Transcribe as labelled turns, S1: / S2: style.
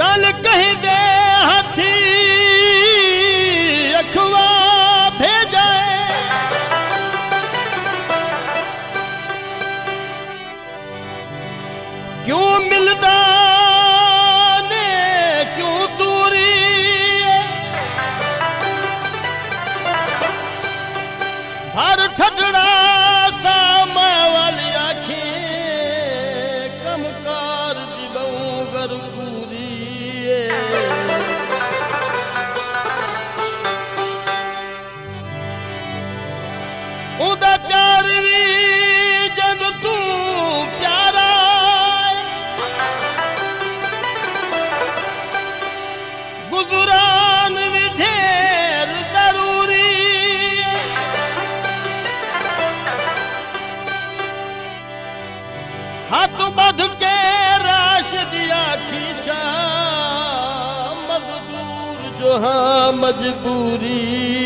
S1: चल कहीं दे हाथी अखवा भेजाए, क्यों मिलदा ने क्यों दूरी, हर ठटड़ा सामा वाली आँखें कमकार दिबऊं गर पूरी। उदा प्यार भी जद तू प्यारा गुजरान भी ढेर जरूरी। हाथ बध के राश दिया खींचा मजदूर जो हाँ मजबूरी।